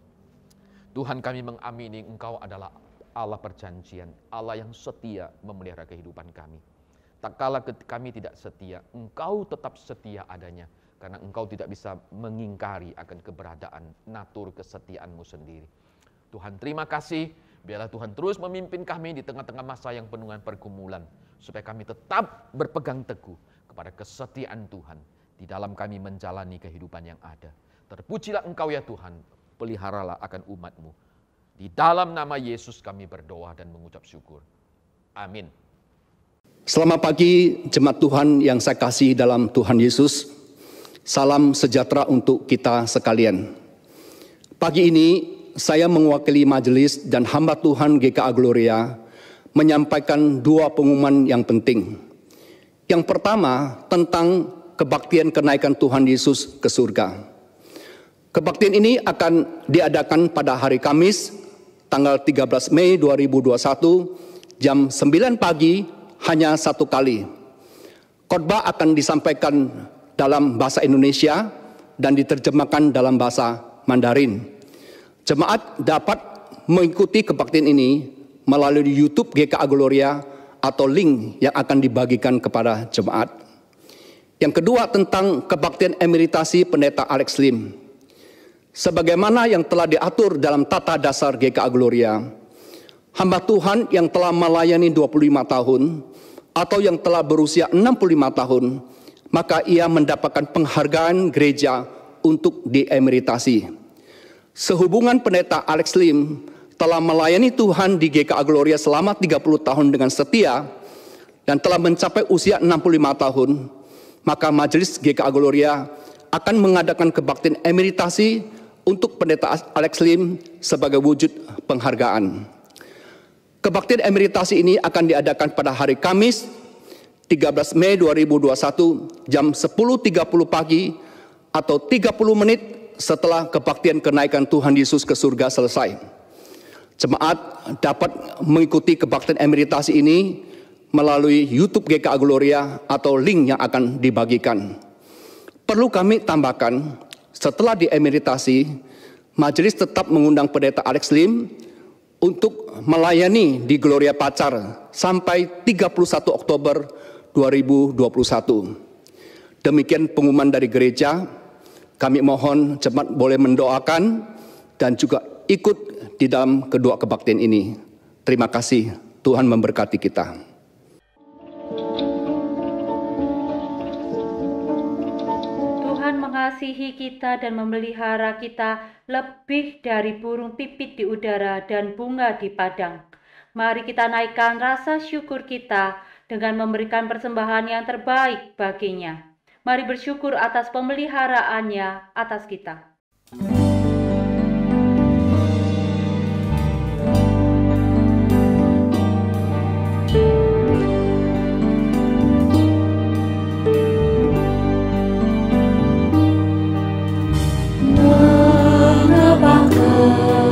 Tuhan, kami mengamini Engkau adalah Allah perjanjian, Allah yang setia memelihara kehidupan kami. Tak kala kami tidak setia, Engkau tetap setia adanya, karena Engkau tidak bisa mengingkari akan keberadaan natur kesetiaan-Mu sendiri. Tuhan, terima kasih. Biarlah Tuhan terus memimpin kami di tengah-tengah masa yang penuh dengan pergumulan, supaya kami tetap berpegang teguh kepada kesetiaan Tuhan di dalam kami menjalani kehidupan yang ada. Terpujilah Engkau ya Tuhan, peliharalah akan umat-Mu. Di dalam nama Yesus kami berdoa dan mengucap syukur. Amin. Selamat pagi jemaat Tuhan yang saya kasih dalam Tuhan Yesus. Salam sejahtera untuk kita sekalian. Pagi ini saya mewakili majelis dan hamba Tuhan GKA Gloria menyampaikan dua pengumuman yang penting. Yang pertama tentang kebaktian kenaikan Tuhan Yesus ke surga. Kebaktian ini akan diadakan pada hari Kamis, tanggal 13 Mei 2021, jam 9 pagi, hanya satu kali. Khotbah akan disampaikan dalam bahasa Indonesia dan diterjemahkan dalam bahasa Mandarin. Jemaat dapat mengikuti kebaktian ini melalui YouTube GKA Gloria atau link yang akan dibagikan kepada jemaat. Yang kedua tentang kebaktian emeritasi Pendeta Alex Lim. Sebagaimana yang telah diatur dalam tata dasar GKA Gloria, hamba Tuhan yang telah melayani 25 tahun atau yang telah berusia 65 tahun, maka ia mendapatkan penghargaan gereja untuk diemeritasi. Sehubungan Pendeta Alex Lim telah melayani Tuhan di GKA Gloria selama 30 tahun dengan setia dan telah mencapai usia 65 tahun, maka majelis GKA Gloria akan mengadakan kebaktian emeritasi untuk Pendeta Alex Lim sebagai wujud penghargaan. Kebaktian emeritasi ini akan diadakan pada hari Kamis 13 Mei 2021 jam 10.30 pagi atau 30 menit setelah kebaktian kenaikan Tuhan Yesus ke surga selesai. Jemaat dapat mengikuti kebaktian emeritasi ini melalui YouTube GKA Gloria atau link yang akan dibagikan. Perlu kami tambahkan, setelah diemeritasi, majelis tetap mengundang Pendeta Alex Lim untuk melayani di Gloria Pacar sampai 31 Oktober 2021. Demikian pengumuman dari gereja. Kami mohon jemaat boleh mendoakan dan juga ikut di dalam kedua kebaktian ini. Terima kasih, Tuhan memberkati kita. Tuhan mengasihi kita dan memelihara kita lebih dari burung pipit di udara dan bunga di padang. Mari kita naikkan rasa syukur kita dengan memberikan persembahan yang terbaik baginya. Mari bersyukur atas pemeliharaannya atas kita. Mengapa kecewa?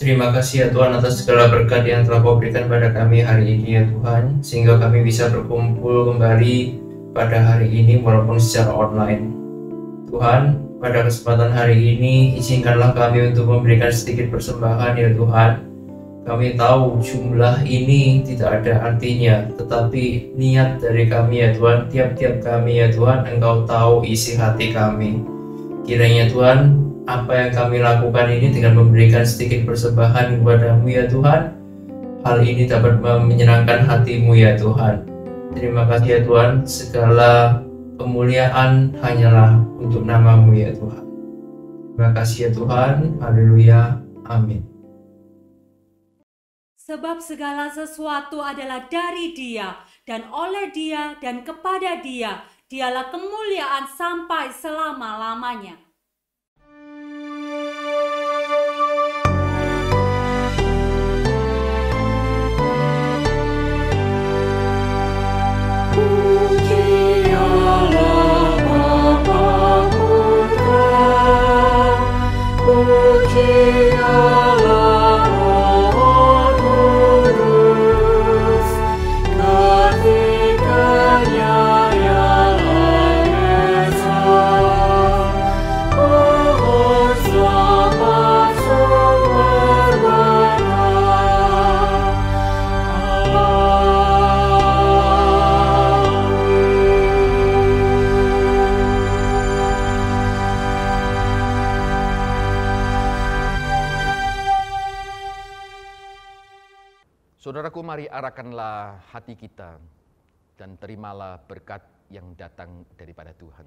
Terima kasih ya Tuhan atas segala berkat yang telah Kau berikan pada kami hari ini ya Tuhan, sehingga kami bisa berkumpul kembali pada hari ini walaupun secara online. Tuhan, pada kesempatan hari ini izinkanlah kami untuk memberikan sedikit persembahan ya Tuhan. Kami tahu jumlah ini tidak ada artinya, tetapi niat dari kami ya Tuhan, tiap-tiap kami ya Tuhan, Engkau tahu isi hati kami. Kiranya Tuhan, apa yang kami lakukan ini dengan memberikan sedikit persembahan kepada-Mu ya Tuhan, hal ini dapat menyenangkan hati-Mu ya Tuhan. Terima kasih ya Tuhan, segala kemuliaan hanyalah untuk nama-Mu ya Tuhan. Terima kasih ya Tuhan, haleluya, amin. Sebab segala sesuatu adalah dari Dia, dan oleh Dia, dan kepada Dia. Dialah kemuliaan sampai selama-lamanya. Saudaraku, mari arahkanlah hati kita dan terimalah berkat yang datang daripada Tuhan.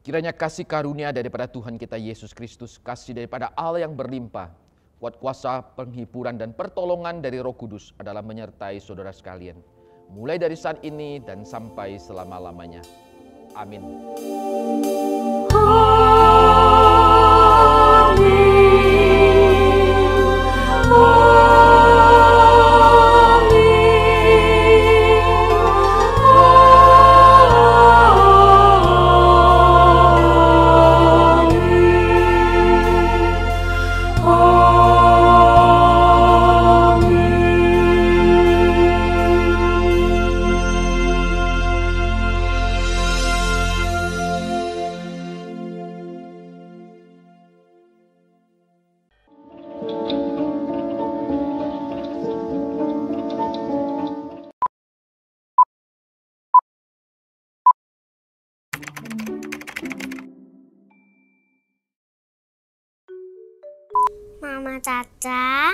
Kiranya kasih karunia daripada Tuhan kita Yesus Kristus, kasih daripada Allah yang berlimpah, kuat kuasa, penghiburan dan pertolongan dari Roh Kudus adalah menyertai saudara sekalian, mulai dari saat ini dan sampai selama-lamanya. Amin. Mama Caca,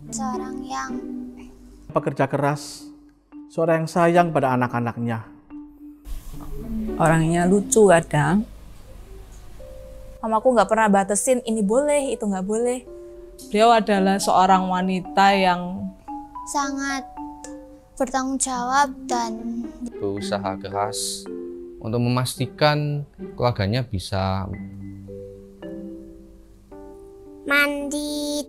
seorang yang pekerja keras, seorang yang sayang pada anak-anaknya. Orangnya lucu kadang. Mamaku nggak pernah batasin ini boleh, itu nggak boleh. Beliau adalah seorang wanita yang sangat bertanggung jawab dan berusaha keras untuk memastikan keluarganya bisa mandi.